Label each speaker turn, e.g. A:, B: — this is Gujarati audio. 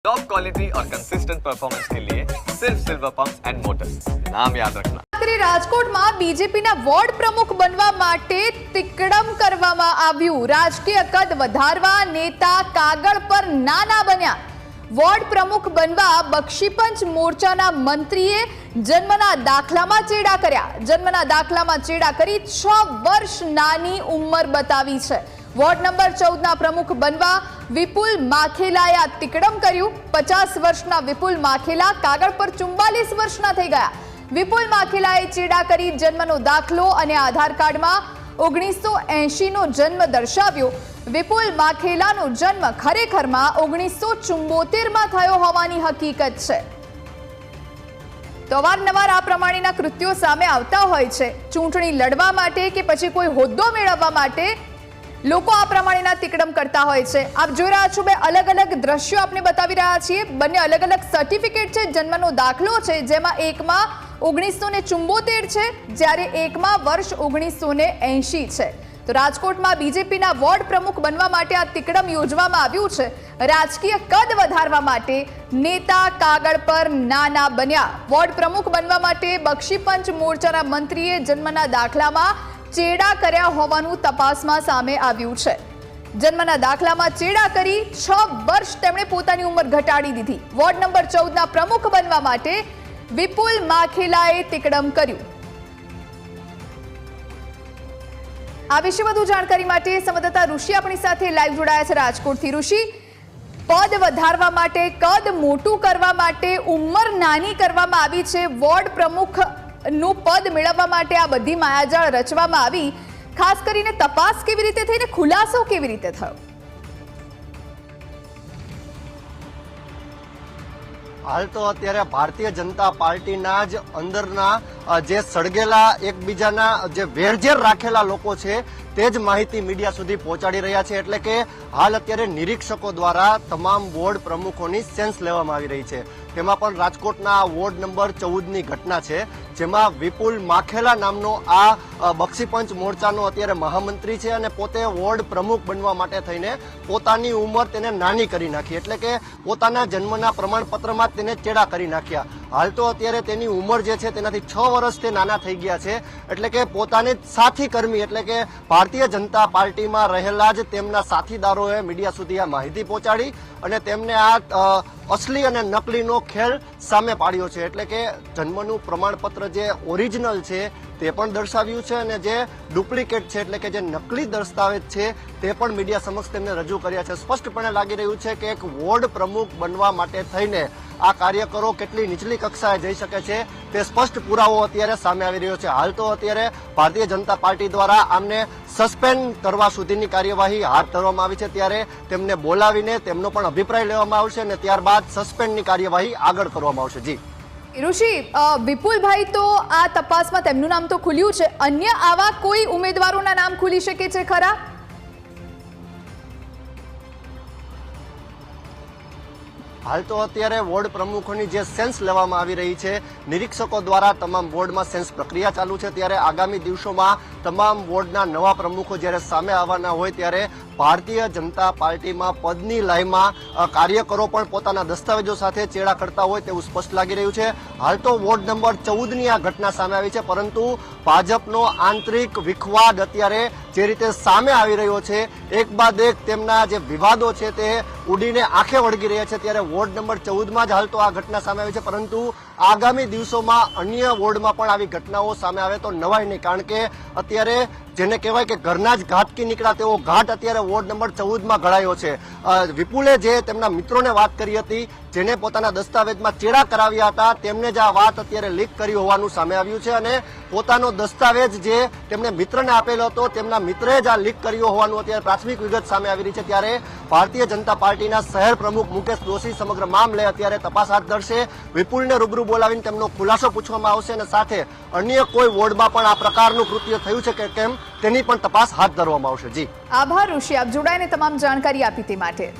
A: टॉप क्वालिटी और कंसिस्टेंट परफॉर्मेंस के लिए सिर्फ सिल्वर पंप्स एंड मोटर्स, नाम याद रखना।
B: રાજકોટમાં બીજેપીના વોર્ડ પ્રમુખ બનવા માટે તિકડમ કરવામાં આવ્યું। રાજકીય કદ વધારવા નેતા કાગળ પર નાના બન્યા। વોર્ડ પ્રમુખ બનવા બક્ષીપંચ મોરચાના મંત્રીએ જન્મના દાખલામાં ચેડા કર્યા। જન્મના દાખલામાં ચેડા કરી 6 વર્ષ નાની ઉંમર બતાવી છે। વોર્ડ નંબર 14 પ્રમુખ બનવા વિપુલ માખેલાએ તિકડમ કર્યું। 50 વર્ષના વિપુલ માખેલા કાગળ પર 44 વર્ષના થઈ ગયા। વિપુલ માખેલાએ ચેડા કરી જન્મનો દાખલો અને આધાર કાર્ડમાં 1980 નો જન્મ દર્શાવ્યો। વિપુલ માખેલાનો જન્મ ખરેખરમાં 1974 માં થયો હોવાની હકીકત છે। તો અવારનવાર આ પ્રમાણેના કૃત્યો સામે આવતા હોય છે। ચૂંટણી લડવા માટે કે પછી કોઈ હોદ્દો મેળવવા માટે લોકો આ પ્રમાણેના તિકડમ કરતા હોય છે। આપ જોઈ રહ્યા છો બે અલગ અલગ દ્રશ્યો આપને બતાવી રહ્યા છીએ। બંને અલગ અલગ સર્ટિફિકેટ છે, જન્મનો દાખલો છે, જેમાં એકમાં 1974 છે જ્યારે એકમાં વર્ષ 1980 છે। તો રાજકોટમાં બીજેપીના વોર્ડ પ્રમુખ બનવા માટે આ તિકડમ યોજવામાં આવ્યું છે। રાજકીય કદ વધારવા માટે નેતા કાગળ પર નાના બન્યા। વોર્ડ પ્રમુખ બનવા માટે બક્ષીપંચ મોરચાના મંત્રીએ જન્મના દાખલામાં ચેડા કર્યા હોવાનું તપાસમાં સામે આવ્યું છે। જન્મના દાખલામાં ચેડા કરી 6 વર્ષ તેમણે પોતાની ઉંમર ઘટાડી દીધી। વોર્ડ નંબર 14 પ્રમુખ બનવા માટે વિપુલ માખેલાએ તિકડમ કર્યું। આ વિશે વધુ જાણકારી માટે સંવાદદાતા ઋષિ આપણી સાથે લાઈવ જોડાયા છે રાજકોટથી। ઋષિ, પદ વધારવા માટે, કદ મોટું કરવા માટે ઉંમર નાની કરવામાં આવી છે। વોર્ડ પ્રમુખ નું પદ મેળવવા માટે આ બધી માયાજાળ રચવામાં આવી। ખાસ કરીને તપાસ કેવી રીતે થઈ ને ખુલાસો કેવી રીતે થયો?
C: હાલ તો અત્યારે ભારતીય જનતા પાર્ટીના જ અંદરના જે સળગેલા એકબીજાના જે વેરઝેર રાખેલા લોકો છે તે જ માહિતી મીડિયા સુધી પહોંચાડી રહ્યા છે। એટલે કે હાલ અત્યારે નિરીક્ષકો દ્વારા તમામ વોર્ડ પ્રમુખોની સેન્સ લેવામાં આવી રહી છે। તેમાં પણ રાજકોટના વોર્ડ નંબર 14ની ઘટના છે, જેમાં વિપુલ માખેલા નામનો આ બક્ષીપંચ મોરચાનો અત્યારે મહામંત્રી છે અને પોતે વોર્ડ પ્રમુખ બનવા માટે થઈને પોતાની ઉંમર તેને નાની કરી નાખી। એટલે કે પોતાના જન્મના પ્રમાણપત્રમાં તેને ચેડા કરી નાખ્યા। હાલ તો અત્યારે તેની ઉંમર જે છે તેનાથી 6 વર્ષ તે નાના થઈ ગયા છે। એટલે કે પોતાને સાથી કર્મી એટલે કે ભારતીય જનતા પાર્ટીમાં રહેલા જ તેમના સાથીદારોએ મીડિયા સુધી આ માહિતી પહોંચાડી અને તેમને આ અસલી અને નકલીનો ખેલ સામે પાડ્યો છે। એટલે કે જન્મનું પ્રમાણપત્ર જે ઓરિજિનલ છે તે પણ દર્શાવ્યું છે અને જે ડુપ્લિકેટ છે એટલે કે જે નકલી દસ્તાવેજ છે તે પણ મીડિયા સમક્ષ તેમને રજૂ કર્યા છે। સ્પષ્ટપણે લાગી રહ્યું છે કે એક વોર્ડ પ્રમુખ બનવા માટે થઈને આ કાર્યકરો કેટલી નીચલી કક્ષાએ જઈ શકે છે તે સ્પષ્ટ પુરાવો અત્યારે સામે આવી રહ્યો છે। હાલ તો અત્યારે ભારતીય જનતા પાર્ટી દ્વારા આમને સસ્પેન્ડ કરવા સુધીની કાર્યવાહી હાથ ધરવામાં આવી છે। ત્યારે તેમને બોલાવીને તેમનો પણ અભિપ્રાય લેવામાં આવશે અને ત્યારબાદ સસ્પેન્ડની કાર્યવાહી આગળ કરવામાં આવશે। જી
B: ઋષિ, વિપુલભાઈ તો આ તપાસમાં તેમનું નામ તો ખુલ્યું છે, અન્ય આવા કોઈ ઉમેદવારોના નામ ખુલી શકે છે ખરા?
C: હાલ તો અત્યારે વોર્ડ પ્રમુખોની જે સેન્સ લેવામાં આવી રહી છે, નિરીક્ષકો દ્વારા તમામ વોર્ડમાં સેન્સ પ્રક્રિયા ચાલુ છે। ત્યારે આગામી દિવસોમાં તમામ વોર્ડના નવા પ્રમુખો જ્યારે સામે આવવાના હોય ત્યારે ભારતીય જનતા પાર્ટીમાં પદની લાઈમાં કાર્યકરો પણ પોતાના દસ્તાવેજો સાથે ચેડા કરતા હોય તેવું સ્પષ્ટ લાગી રહ્યું છે। હાલ તો વોર્ડ નંબર 14ની આ ઘટના સામે આવી છે, પરંતુ ભાજપનો આંતરિક વિખવાદ અત્યારે જે રીતે સામે આવી રહ્યો છે, એક બાદ એક તેમના જે વિવાદો છે તે ઉડીને આંખે વળગી રહ્યા છે। ત્યારે વોર્ડ નંબર 14માં જ હાલ તો આ ઘટના સામે આવી છે, પરંતુ આગામી દિવસોમાં અન્ય વોર્ડમાં પણ આવી ઘટનાઓ સામે આવે તો નવાય નહીં, કારણ કે અત્યારે જેને કહેવાય કે ઘરના જ ઘાતકી નીકળ્યા તેવો ઘાટ અત્યારે વોર્ડ નંબર 14માં ઘડાયો છે। વિપુલે જે તેમના મિત્રોને વાત કરી હતી, જેને પોતાના દસ્તાવેજમાં ચેડા કરાવ્યા હતા, તેમને જ આ વાત અત્યારે લીક કરી હોવાનું સામે આવ્યું છે અને પોતાનો દસ્તાવેજ જે તેમણે મિત્રને આપેલો હતો તેમના મિત્રએ જ આ લીક કર્યો હોવાનું અત્યારે પ્રાથમિક વિગત સામે આવી રહી છે। ત્યારે ભારતીય જનતા પાર્ટીના શહેર પ્રમુખ મુકેશ દોશી સમગ્ર મામલે અત્યારે તપાસ હાથ ધરશે। વિપુલને રૂબરૂ બોલાવીને તેમનો ખુલાસો પૂછવામાં આવશે અને સાથે અન્ય કોઈ વોર્ડમાં પણ આ પ્રકારનું કૃત્ય થયું છે કે કેમ તેની પણ તપાસ હાથ ધરવામાં આવશે। જી
B: આભાર ઋષિ, આપ જોડાઈને તમામ જાણકારી આપી તે માટે।